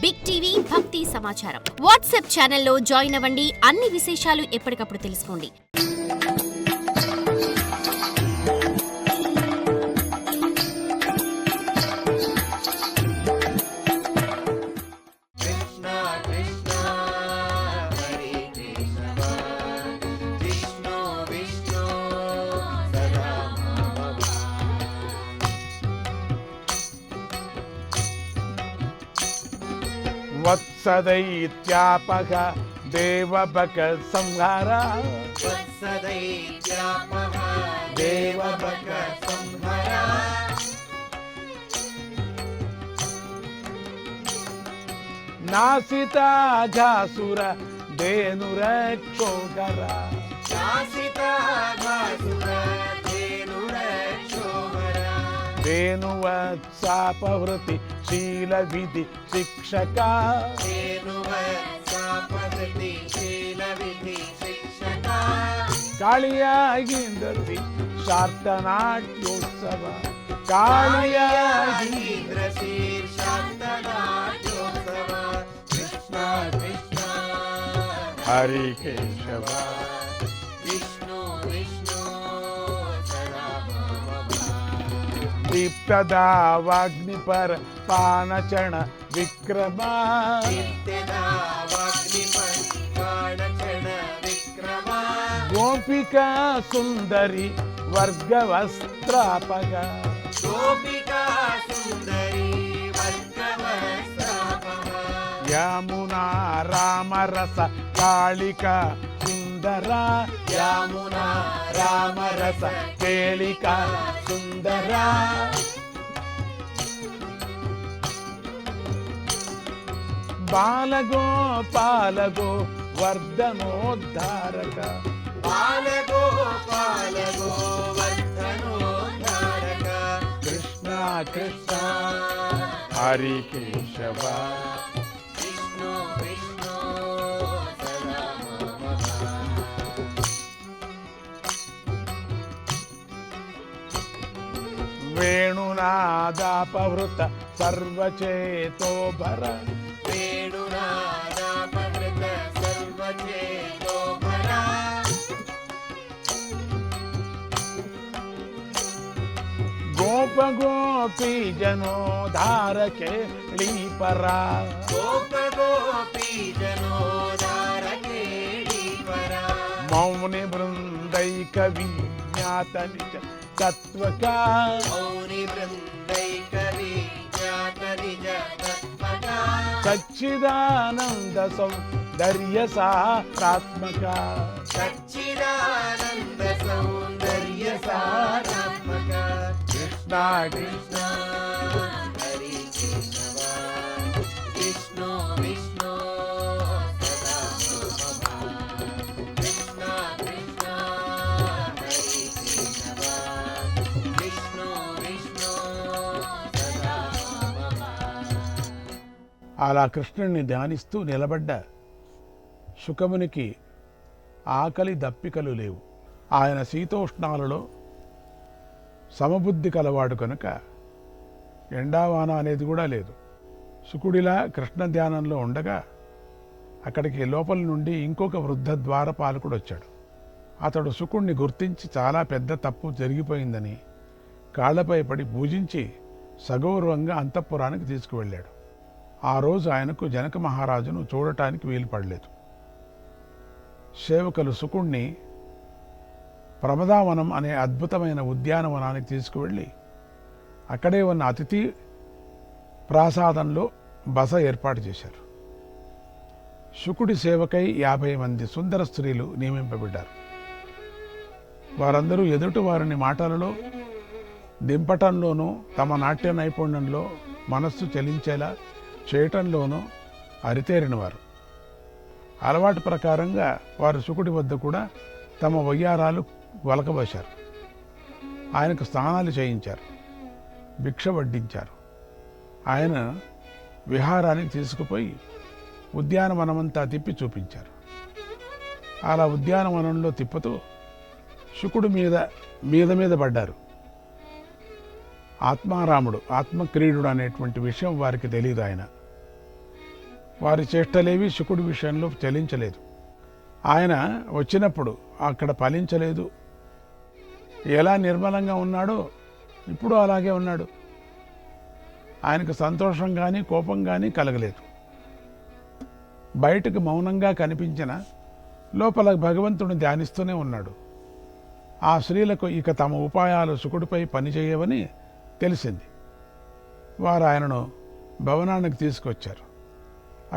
Big TV భక్తి సమాచారం WhatsApp ఛానల్లో జాయిన్ అవ్వండి. అన్ని విశేషాలు ఎప్పటికప్పుడు తెలుసుకోండి. వత్సదైత్యాపః దేవబక సంహార దేవబక సంహార నాసితాఘాసుర ధేనురక్షోగర ధేనువత్సాపహృతి శీల విధి శిక్షక కాళియాగీంద్రసి శార్తనాట్యోత్సవ కాళియాగీంద్రసి కృష్ణ కృష్ణ హరి కేశవ విష్ణు విష్ణు దీప్తదావాగ్నిపర పానచణ విక్రమ గోపికా సుందరి వర్గవస్త్రాపగ యమునా రామరస కాళికా సుందర యమునా రామరస కేళికా సుందర బాలగోపాలగో వర్ధనోద్ధారక కృష్ణ కృష్ణ హరి కేశవ విష్ణు విష్ణు వేణునాదాపహృత సర్వచేతో భర గోప గోపీ జనోధారకే లీపరా మౌని బృందైక విజ్ఞాత నిజ తత్వకా సచ్చిదానంద సౌందర్య సారాత్మక కృష్ణ కృష్ణ హరి కేశవ విష్ణు విష్ణు కృష్ణ కృష్ణ హరి కేశవ విష్ణు విష్ణు అలా కృష్ణుణ్ణి ధ్యానిస్తూ నిలబడ్డ శుకమునికి ఆకలి దప్పికలు లేవు. ఆయన శీతోష్ణాలలో సమబుద్ధి కలవాడు కనుక ఎండావాన అనేది కూడా లేదు. శుకుడిలా కృష్ణ ధ్యానంలో ఉండగా అక్కడికి లోపల నుండి ఇంకొక వృద్ధ ద్వారపాలకుడు వచ్చాడు. అతడు శుకుడిని గుర్తించి చాలా పెద్ద తప్పు జరిగిపోయిందని కాళ్లపై పడి పూజించి సగౌరవంగా అంతఃపురానికి తీసుకువెళ్ళాడు. ఆ రోజు ఆయనకు జనక మహారాజును చూడటానికి వీలు పడలేదు. సేవకులు శుకుణ్ణి ప్రమదావనం అనే అద్భుతమైన ఉద్యానవనానికి తీసుకువెళ్ళి అక్కడే ఉన్న అతిథి ప్రాసాదంలో బస ఏర్పాటు చేశారు. శుకుడి సేవకై 50 మంది సుందర స్త్రీలు నియమింపబడ్డారు. వారందరూ ఎదుటి వారిని మాటలలో దింపటంలోనూ తమ నాట్య నైపుణ్యంలో మనస్సు చలించేలా చేయటంలోనూ అరితేరినవారు. అలవాటు ప్రకారంగా వారు శుకుడి వద్ద కూడా తమ వయ్యారాలు వలకబోశారు. ఆయనకు స్నానాలు చేయించారు, భిక్ష వడ్డించారు. ఆయన విహారానికి తీసుకుపోయి ఉద్యానవనమంతా తిప్పి చూపించారు. అలా ఉద్యానవనంలో తిప్పుతూ శుకుడు మీద పడ్డారు. ఆత్మారాముడు, ఆత్మక్రీడుడు అనేటువంటి విషయం వారికి తెలియదు. ఆయన వారి చేష్టలేవి శుకుడి విషయంలో చెలించలేదు. ఆయన వచ్చినప్పుడు అక్కడ ఫలించలేదు. ఎలా నిర్మలంగా ఉన్నాడో ఇప్పుడు అలాగే ఉన్నాడు. ఆయనకు సంతోషం కానీ కోపం కానీ కలగలేదు. బయటకు మౌనంగా కనిపించిన లోపల భగవంతుడిని ధ్యానిస్తూనే ఉన్నాడు. ఆ స్త్రీలకు ఇక తమ ఉపాయాలు శుకుడిపై పనిచేయవని తెలిసింది. వారు ఆయనను భవనానికి తీసుకొచ్చారు.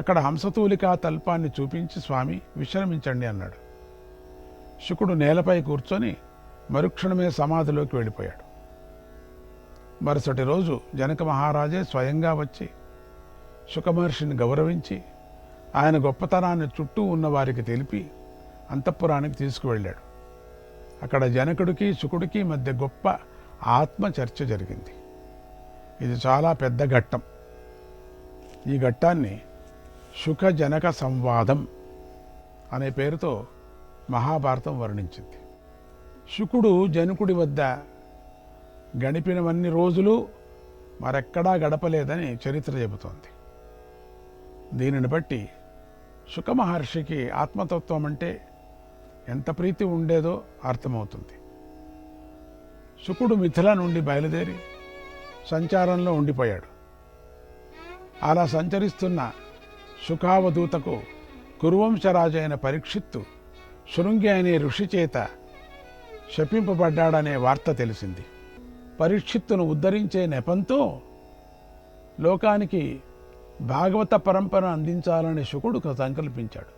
అక్కడ హంసతూలికా తల్పాన్ని చూపించి, స్వామి విశ్రమించండి అన్నాడు. శుకుడు నేలపై కూర్చొని మరుక్షణమే సమాధిలోకి వెళ్ళిపోయాడు. మరుసటి రోజు జనక మహారాజే స్వయంగా వచ్చి శుకమహర్షిని గౌరవించి ఆయన గొప్పతనాన్ని చుట్టూ ఉన్న వారికి తెలిపి అంతఃపురానికి తీసుకువెళ్ళాడు. అక్కడ జనకుడికి శుకుడికి మధ్య గొప్ప ఆత్మ చర్చ జరిగింది. ఇది చాలా పెద్ద ఘట్టం. ఈ ఘట్టాన్ని శుక జనక సంవాదం అనే పేరుతో మహాభారతం వర్ణించింది. శుకుడు జనకుడి వద్ద గడిపినవన్నీ రోజులు మరెక్కడా గడపలేదని చరిత్ర చెబుతోంది. దీనిని బట్టి శుక మహర్షికి ఆత్మతత్వం అంటే ఎంత ప్రీతి ఉండేదో అర్థమవుతుంది. శుకుడు మిథిల నుండి బయలుదేరి సంచారంలో ఉండిపోయాడు. అలా సంచరిస్తున్న శుకావధూతకు కురువంశరాజైన పరీక్షిత్తు శృంగి అనే ఋషి చేత శపింపబడ్డాడనే వార్త తెలిసింది. పరీక్షిత్తును ఉద్ధరించే నెపంతో లోకానికి భాగవత పరంపర అందించాలని శుకుడు సంకల్పించాడు.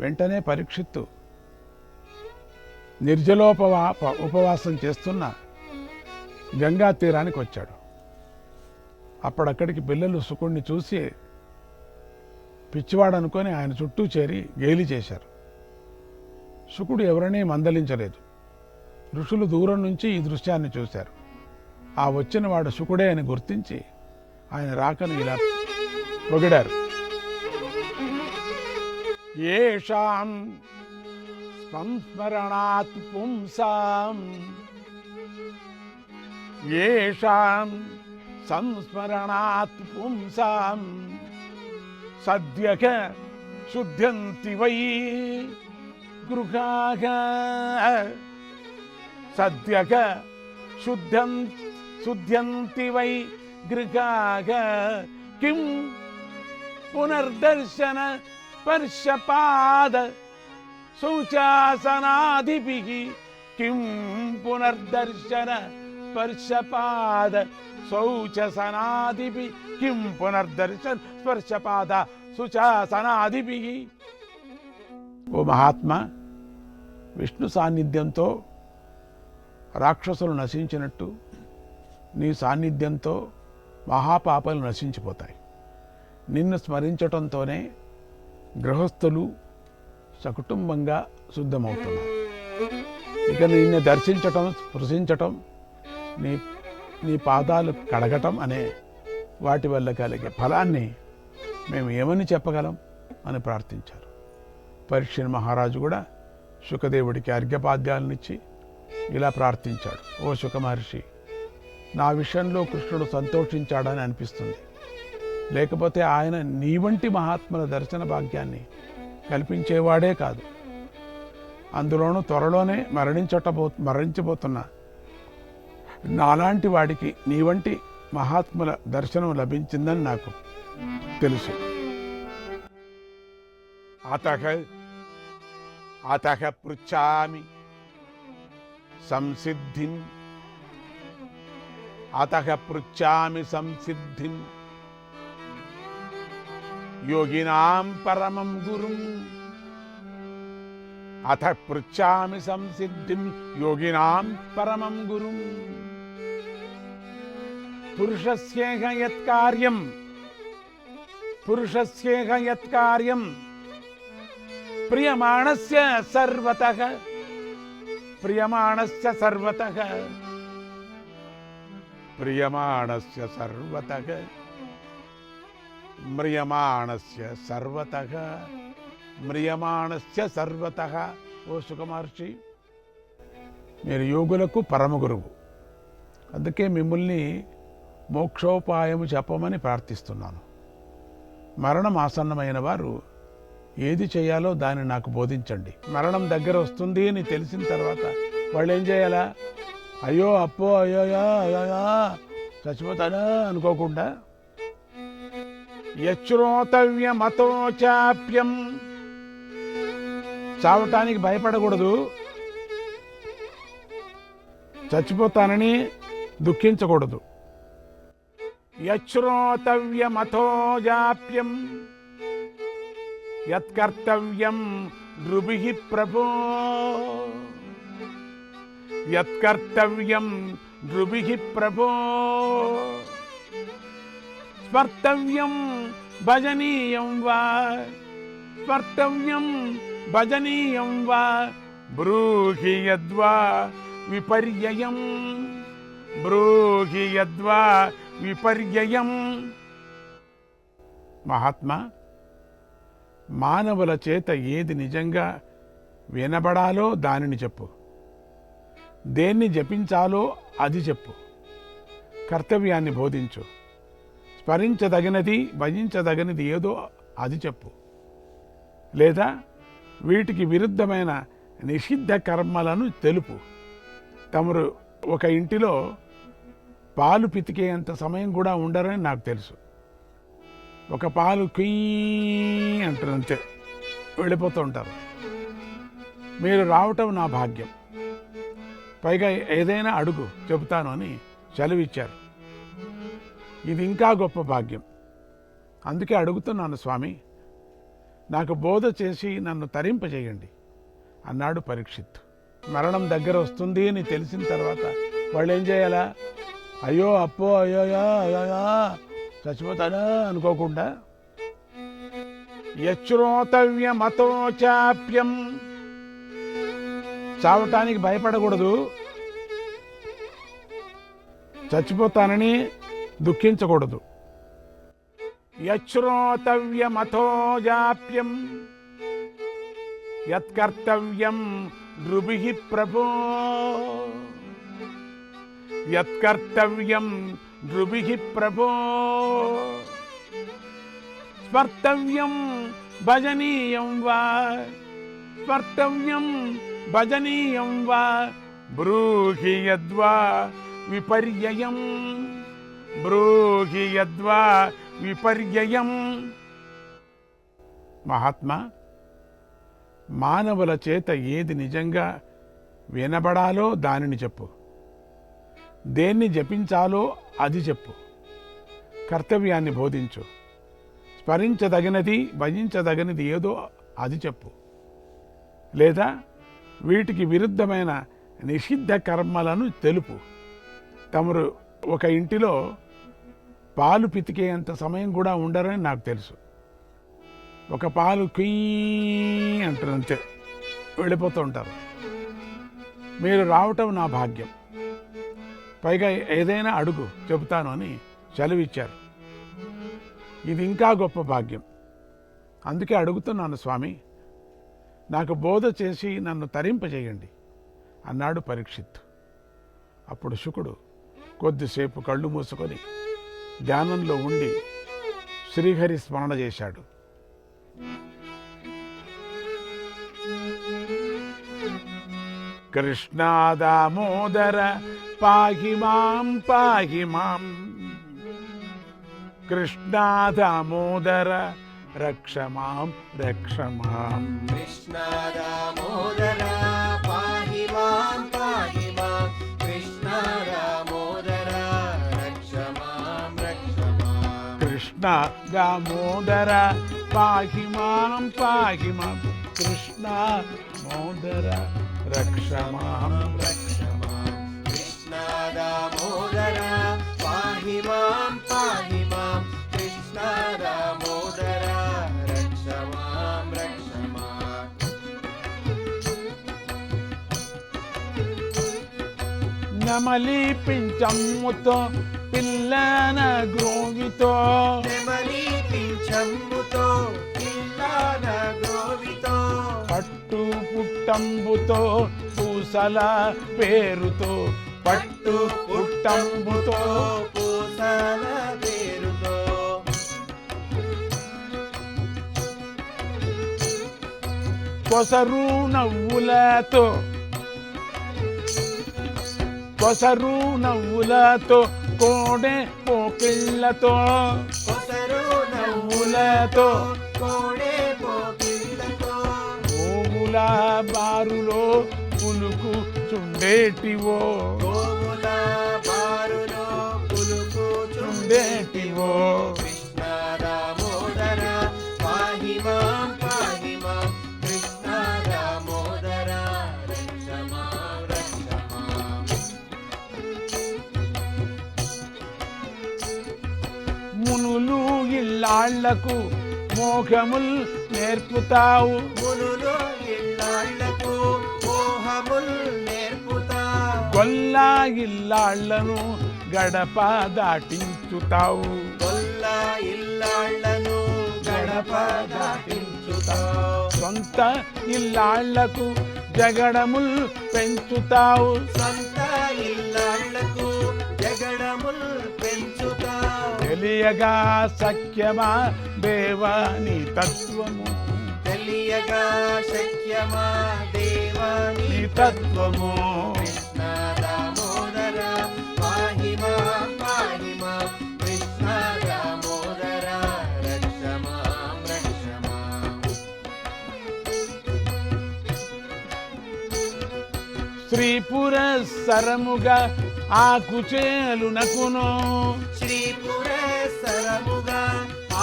వెంటనే పరీక్షిత్తు ఉపవాసం చేస్తున్న గంగా తీరానికి వచ్చాడు. అప్పుడక్కడికి పిల్లలు శుకుడిని చూసి పిచ్చివాడనుకొని ఆయన చుట్టూ చేరి గేలి చేశారు. శుకుడు ఎవరినీ మందలించలేదు. ఋషులు దూరం నుంచి ఈ దృశ్యాన్ని చూశారు. ఆ వచ్చిన వాడు శుకుడే అని గుర్తించి ఆయన రాకను ఇలా పొగిడారు. ఏషాం సంస్మరణాత్ పుంసాం ఏషాం సంస్మరణాత్ పుంసాం సద్యక శుద్ధ్యంతి వై గృహాః సద్యక శుద్ధ్యంతి వై గృహాః కిం పునర్దర్శన స్పర్శపాద శౌచాసనాదిభిః కిం పునర్దర్శన స్పర్శపాద శౌచసనాదిభిః కిం పునర్దర్శన స్పర్శపాద శుచాసనాదిభిః. ఓ మహాత్మా, విష్ణు సాన్నిధ్యంతో రాక్షసులు నశించినట్టు నీ సాన్నిధ్యంతో మహాపాపాలు నశించిపోతాయి. నిన్ను స్మరించటంతోనే గృహస్థులు సకుటుంబంగా శుద్ధమవుతున్నారు. ఇక నిన్ను దర్శించటం, స్పృశించటం, నీ పాదాలు కడగటం అనే వాటి వల్ల కలిగే ఫలాన్ని మేము ఏమని చెప్పగలం అని ప్రార్థించారు. పరీక్ష మహారాజు కూడా శుకదేవుడికి అర్ఘ్యపాద్యాలనిచ్చి ఇలా ప్రార్థించాడు. ఓ శుక మహర్షి, నా విషయంలో కృష్ణుడు సంతోషించాడని అనిపిస్తుంది. లేకపోతే ఆయన నీ వంటి మహాత్ముల దర్శన భాగ్యాన్ని కల్పించేవాడే కాదు, అందులోనూ త్వరలోనే మరణించబోతున్న నాలాంటి వాడికి నీ వంటి మహాత్ముల దర్శనం లభించిందని నాకు తెలుసు. అతః పృచ్ఛామి సంసిద్ధిం యోగినాం పరమం గురుం. అథ పృచ్ఛామి సంసిద్ధిం యోగినాం పరమం గురుం. పురుషస్యేహ యత్కార్యం ప్రియమాణస్య సర్వతః మ్రియమాణస్య సర్వతః. ఓ సుఖమహర్షి, మీరు యోగులకు పరమ గురువు. అందుకే మిమ్మల్ని మోక్షోపాయము చెప్పమని ప్రార్థిస్తున్నాను. మరణం ఆసన్నమైన వారు ఏది చేయాలో దాన్ని నాకు బోధించండి. మరణం దగ్గర వస్తుంది అని తెలిసిన తర్వాత వాళ్ళు ఏం చేయాలా? అయ్యో అప్పో అయ్యోయా అయ్యోయా చచ్చిపోతానా అనుకోకుండా యశ్రోతవ్యమతోచాప్యం, చావటానికి భయపడకూడదు, చచ్చిపోతానని దుఃఖించకూడదు. యశ్రోతవ్యమతోజాప్యం యత్కర్తవ్యం నృభిః ప్రభో, యత్కర్తవ్యం నృభిః ప్రభో, స్మర్తవ్యం భజనీయం వా, స్మర్తవ్యం భజనీయం వా, బ్రూహి యద్వా విపర్యయం, బ్రూహి యద్వా విపర్యయం. మహాత్మా, మానవుల చేత ఏది నిజంగా వినబడాలో దానిని చెప్పు, దేన్ని జపించాలో అది చెప్పు, కర్తవ్యాన్ని బోధించు, స్మరించదగినది భజించదగినది ఏదో అది చెప్పు, లేదా వీటికి విరుద్ధమైన నిషిద్ధ కర్మలను తెలుపు. తమరు ఒక ఇంటిలో పాలు పితికేంత సమయం కూడా ఉండరని నాకు తెలుసు. ఒక పాలు కుయ్యి అంటారు, అంతే వెళ్ళిపోతూ ఉంటారు. మీరు రావటం నా భాగ్యం, పైగా ఏదైనా అడుగు చెబుతాను అని సెలవిచ్చారు. ఇది ఇంకా గొప్ప భాగ్యం, అందుకే అడుగుతున్నాను స్వామి, నాకు బోధ చేసి నన్ను తరింపజేయండి అన్నాడు పరీక్షిత్తు. మరణం దగ్గర వస్తుంది అని తెలిసిన తర్వాత వాళ్ళు ఏం చేయాలా? అయ్యో అప్పో అయ్యోయా అయ్యోయా చచ్చిపోతానా అనుకోకుండా యశ్రోతవ్యమతోచాప్యం, చావటానికి భయపడకూడదు, చచ్చిపోతానని దుఃఖించకూడదు. యశ్రోతవ్యమతోజాప్యం యత్కర్తవ్యం నృభిః ప్రభో, యత్కర్తవ్యం నృభిః ప్రభో, స్మర్తవ్యం భజనీయం వా, స్మర్తవ్యం భజనీయం వా, బ్రూహి యద్వా విపర్యయం, బ్రూహి యద్వా విపర్యయం. మహాత్మా, మానవుల చేత ఏది నిజంగా వినబడాలో దానిని చెప్పు, దేన్ని జపించాలో అది చెప్పు, కర్తవ్యాన్ని బోధించు, స్మరించదగినది భజించదగినది ఏదో అది చెప్పు, లేదా వీటికి విరుద్ధమైన నిషిద్ధ కర్మలను తెలుపు. తమరు ఒక ఇంటిలో పాలు పితికేంత సమయం కూడా ఉండరని నాకు తెలుసు. ఒక పాలు కుయ్యి అంటారు, అంతే వెళ్ళిపోతూ ఉంటారు. మీరు రావటం నా భాగ్యం, పైగా ఏదైనా అడుగు చెబుతాను అని సెలవిచ్చారు. ఇది ఇంకా గొప్ప భాగ్యం, అందుకే అడుగుతున్నాను స్వామి, నాకు బోధ చేసి నన్ను తరింపజేయండి అన్నాడు పరీక్షిత్తు. అప్పుడు శుకుడు కొద్దిసేపు కళ్ళు మూసుకొని ధ్యానంలో ఉండి శ్రీహరి స్మరణ చేశాడు. కృష్ణ దామోదర పాహి మాం పాహి మాం, కృష్ణ దామోదర రక్ష మాం రక్ష మాం, కృష్ణ దామోదర పాహి మాం పాహి మాం, కృష్ణ దామోదర రక్ష మాం రక్ష మాం, కృష్ణ దామోదర పాహి మాం పాహి మాం, కృష్ణ దామోదర రక్ష మాం రక్ష మాం, కృష్ణ దామోదర పాహి మాం పాహి మాం, కృష్ణ దామోదర రక్ష మాం రక్ష మాం. నమలి పించమ్ముతో పిల్లన గ్రోవితో, నెమలి పింఛమ్ముతో పిల్లన గ్రోవితో, పట్టు పుట్టంబుతో పూసల పేరుతో, పట్టు పుట్టంబుతో పూసల పేరుతో, కొసరు నవ్వులతో కొసరు నవ్వులతో కోడే పోకిళ్ళతో కొసరు నవ్వులతో కోడే పోకిళ్ళతో గోవుల బారులో పులుకు చుండేటివో గోవుల బారులో పులుకు చుండేటివో కృష్ణ దామోదర పాహి మాం కృష్ణ దామోదర రక్ష మాం రక్ష మాం. మునులు ఇళ్ళాళ్లకు మోఘముల్ నేర్పుతావు మునులు ఇళ్ళకు మోహముల్ నేర్పుతా గొల్లా ఇల్లాళ్లను గడప దాటించుతావు గొల్ల ఇల్లాళ్లను గడప దాటించుతా సొంత ఇల్లాళ్లకు జగడముల్ పెంచుతావు సొంత ఇల్లాళ్లకు జగడముల్ పెంచుతా తెలియగా సఖ్యమా దేవాని తత్వము తెలియగా శక్యమా దేవాని నీ తత్వము కృష్ణ దామోదర పాహి మాం కృష్ణ దామోదర రక్ష మాం రక్ష మాం. శ్రీ పురస్సరముగా ఆకుచేలునకును శ్రీపురేశ్వరముగా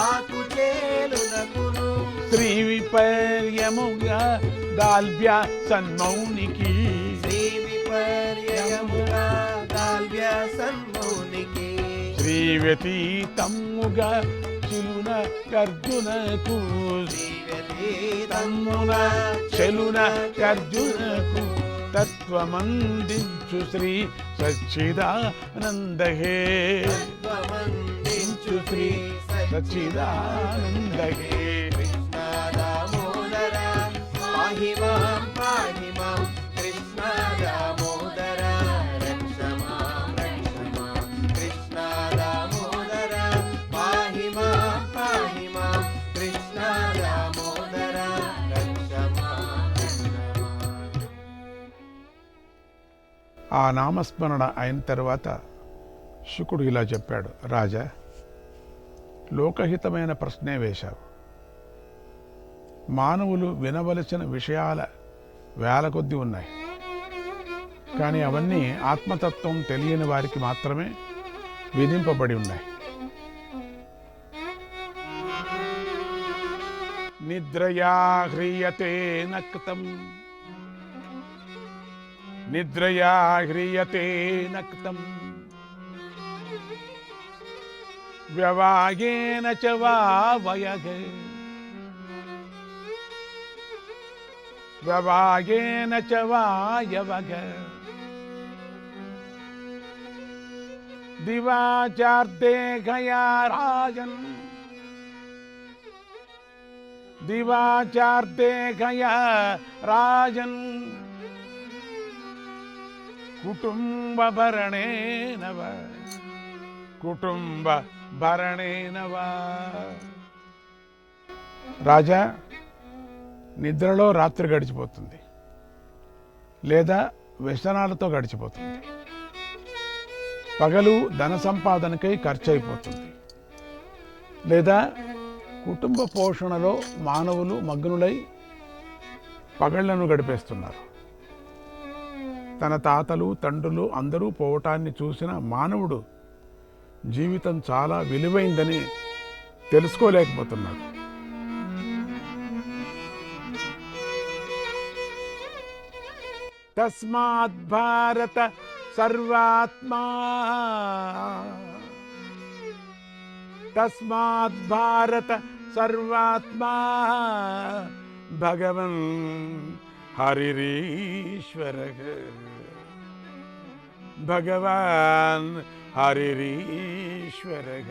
ఆకుచేలునకును శ్రీ విపర్యముగా దాల్భ్య సన్మౌనికి శ్రీ విపర్యముగా దాల్వ్య సన్మౌనికి శ్రీ వ్యతీతముగా చిలున కర్జునకు శ్రీవ్యతీతమున చెలున కర్జునకు తత్వమందించు శ్రీ సచ్చిదానందహే తత్వమందించు శ్రీ సచ్చిదానందహే కృష్ణ దామోదర పాహి మాం కృష్ణ దామోదర రక్ష మాం కృష్ణ దామోదర పాహి మాం కృష్ణ దామోదర రక్ష మాం. ఆ నామస్మరణ అయిన తర్వాత శుకుడు ఇలా చెప్పాడు, రాజా లోకహితమైన ప్రశ్నే వేశావు. మానవులు వినవలసిన విషయాల వేల కొద్దీ ఉన్నాయి, కానీ అవన్నీ ఆత్మతత్వం తెలియని వారికి మాత్రమే విధింపబడి ఉన్నాయి. నిద్రయా హ్రియతే నక్తం నిద్రయా హ్రియతే నక్తం వ్యవాగేన చ వా వయగ వ్యవాగేన చ వా యవగ దివాచార్తే గయా రాజన్ దివాచార్తే గయా రాజన్ కుటుంబభరణేన వా కుటుంబ భరణేనవా. రాజా, నిద్రలో రాత్రి గడిచిపోతుంది, లేదా వ్యసనాలతో గడిచిపోతుంది. పగలు ధన సంపాదనకై ఖర్చు అయిపోతుంది, లేదా కుటుంబ పోషణలో మానవులు మగ్నులై పగళ్లను గడిపేస్తున్నారు. తన తాతలు తండ్రులు అందరూ పోవటాన్ని చూసిన మానవుడు జీవితం చాలా విలువైందని తెలుసుకోలేకపోతున్నాడు. తస్మాత్ భారత సర్వాత్మా తస్మాత్ భారత సర్వాత్మా భగవన్ హరిరీశ్వరః భగవాన్ హరిరీశ్వరః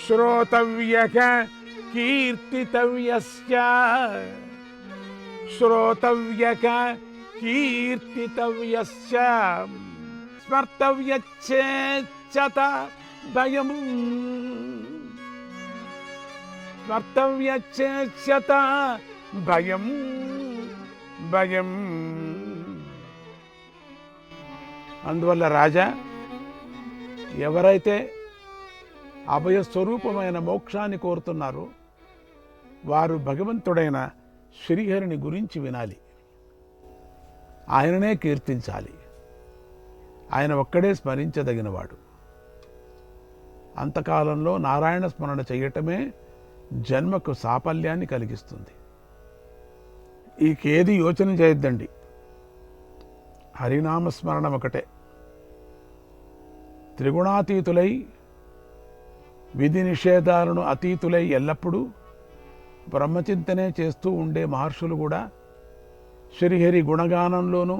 శ్రోతవ్యః కీర్తితవ్యశ్చ శ్రోతవ్యః కీర్తితవ్యశ్చ స్మర్తవ్యచ్చేచ్చత భయం స్మర్తవ్యచ్చేష్యత భయం భయం. అందువల్ల రాజా, ఎవరైతే అభయస్వరూపమైన మోక్షాన్ని కోరుతున్నారో వారు భగవంతుడైన శ్రీహరిని గురించి వినాలి, ఆయననే కీర్తించాలి. ఆయన ఒక్కడే స్మరించదగినవాడు. అంతకాలంలో నారాయణ స్మరణ చేయటమే జన్మకు సాఫల్యాన్ని కలిగిస్తుంది. ఈకేది యోచన చేయొద్దండి, హరినామస్మరణం ఒకటే. త్రిగుణాతీతులై విధి నిషేధాలను అతీతులై ఎల్లప్పుడూ బ్రహ్మచింతనే చేస్తూ ఉండే మహర్షులు కూడా శ్రీహరి గుణగానంలోనూ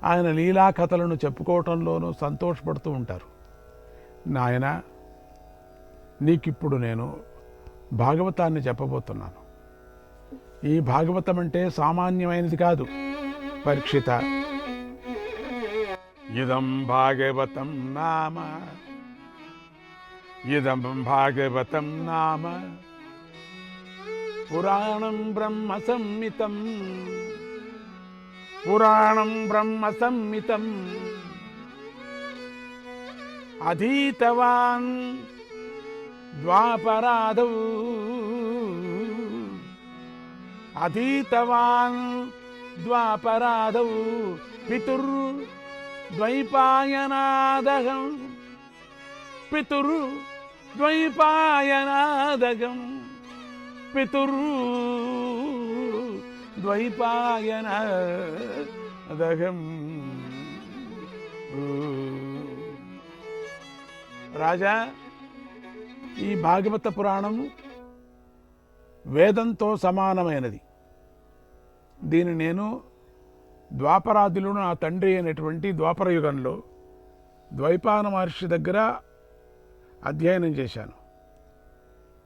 ఆయన లీలాకథలను చెప్పుకోవటంలోనూ సంతోషపడుతూ ఉంటారు. నాయన, నీకిప్పుడు నేను భాగవతాన్ని చెప్పబోతున్నాను. ఈ భాగవతం అంటే సామాన్యమైనది కాదు. పరీక్షిత, ఇదం భాగవతం నామ, ఇదం భాగవతం నామ పురాణం బ్రహ్మ సంహితం, పురాణం బ్రహ్మ సంహితం అధీతవాన్ ద్వాపరాదౌ, అధీతవాన్ ద్వాపరాదౌ పితుర్ద్వైపాయనాదగం, పితుర్ద్వైపాయనాదగం, పితుర్ద్వైపాయనాదగం. రాజా, ఈ భాగవత పురాణము వేదంతో సమానమైనది. దీన్ని నేను ద్వాపరాదులు నా తండ్రి అయినటువంటి ద్వాపరయుగంలో ద్వైపాయన మహర్షి దగ్గర అధ్యయనం చేశాను.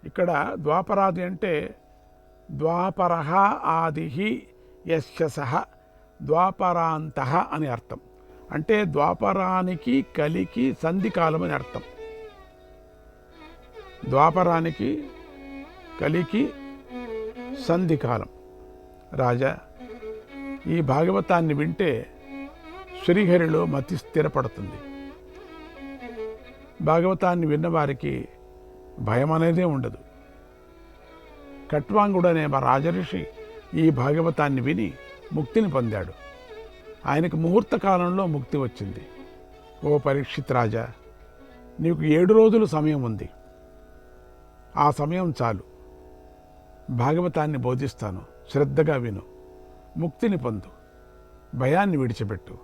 ఇక్కడ ద్వాపరాది అంటే ద్వాపర ఆది యస్య సహ ద్వాపరాంత అని అర్థం. అంటే ద్వాపరానికి కలికి సంధికాలం అని అర్థం. ద్వాపరానికి కలికి సంధికాలం. రాజా, ఈ భాగవతాన్ని వింటే శ్రీహరిలో మతి స్థిరపడుతుంది. భాగవతాన్ని విన్నవారికి భయం అనేదే ఉండదు. కట్వాంగుడనే మా రాజర్షి ఈ భాగవతాన్ని విని ముక్తిని పొందాడు. ఆయనకు ముహూర్త కాలంలో ముక్తి వచ్చింది. ఓ పరీక్షిత్ రాజా, నీకు 7 రోజులు సమయం ఉంది. ఆ సమయం చాలు. భాగవతాన్ని బోధిస్తాను, శ్రద్ధగా విను, ముక్తిని పొందు, భయాన్ని విడిచిపెట్టు.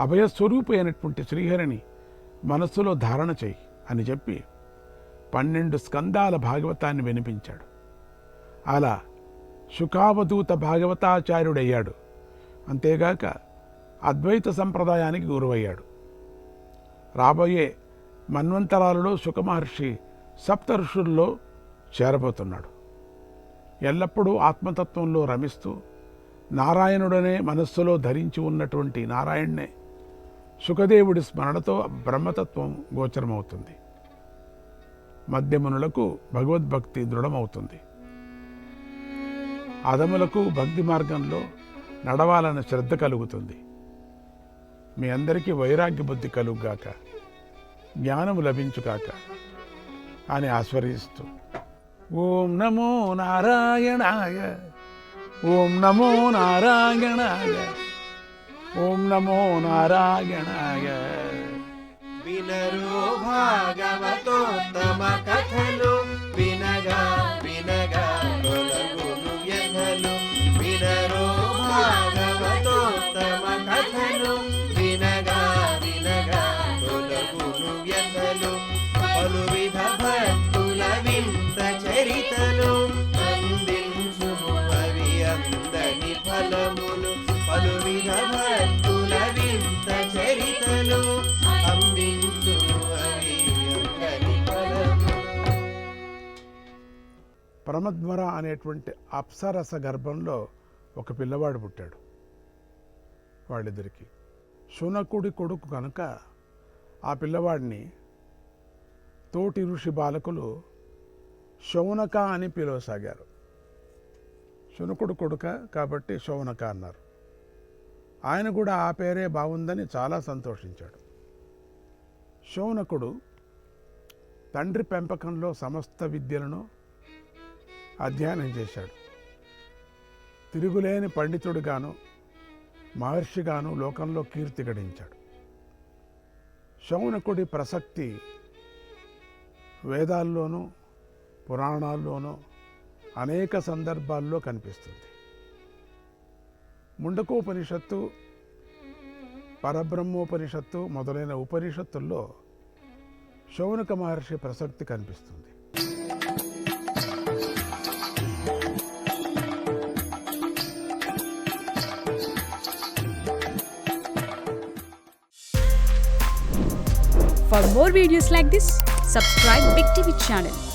అభయస్వరూపు అయినటువంటి శ్రీహరిని మనస్సులో ధారణ చెయ్యి అని చెప్పి 12 స్కందాల భాగవతాన్ని వినిపించాడు. అలా శుకావధూత భాగవతాచార్యుడయ్యాడు. అంతేగాక అద్వైత సంప్రదాయానికి గురువయ్యాడు. రాబోయే మన్వంతరాలలో శుకమహర్షి సప్త ఋషుల్లో చేరబోతున్నాడు. ఎల్లప్పుడూ ఆత్మతత్వంలో రమిస్తూ నారాయణుడనే మనస్సులో ధరించి ఉన్నటువంటి నారాయణ్ణే శుకదేవుడి స్మరణతో బ్రహ్మతత్వం గోచరమవుతుంది. మధ్యమునులకు భగవద్భక్తి దృఢమవుతుంది. అధములకు భక్తి మార్గంలో నడవాలన్న శ్రద్ధ కలుగుతుంది. మీ అందరికీ వైరాగ్య బుద్ధి కలుగుగాక, జ్ఞానము లభించుగాక అని ఆస్వాదిస్తూ ఓం నమో నారాయణాయ, ఓం నమో నారాయణాయ, ఓం నమో నారాయణాయ. వినరో భాగవతోత్తమ కథలు, వినగా వినగా తొలగును వ్యధలు. వినరో భాగవతోత్తమ కథలు, వినగా వినగా తొలగును వ్యధలు. పలువిధ భక్తుల వింత చరితలు, అందించుము అవి అందని ఫలములు. పలువిధ భక్తుల వింత చరితలు, అందించుము అవి అందని ఫలములు. ప్రమద్వర అనేటువంటి అప్సరస గర్భంలో ఒక పిల్లవాడు పుట్టాడు. వాళ్ళిద్దరికి శునకుడి కొడుకు కనుక ఆ పిల్లవాడిని తోటి ఋషి బాలకులు శౌనక అని పిలవసాగారు. శునకుడు కొడుక కాబట్టి శౌనక అన్నారు. ఆయన కూడా ఆ పేరే బాగుందని చాలా సంతోషించాడు. శౌనకుడు తండ్రి పెంపకంలో సమస్త విద్యలను అధ్యయనం చేశాడు. తిరుగులేని పండితుడిగాను మహర్షిగాను లోకంలో కీర్తి గడించాడు. శౌనకుడి ప్రసక్తి వేదాల్లోనూ పురాణాల్లోనూ అనేక సందర్భాల్లో కనిపిస్తుంది. ముండకోపనిషత్తు, పరబ్రహ్మోపనిషత్తు మొదలైన ఉపనిషత్తుల్లో శౌనక మహర్షి ప్రసక్తి కనిపిస్తుంది. For more videos like this, subscribe Big TV channel.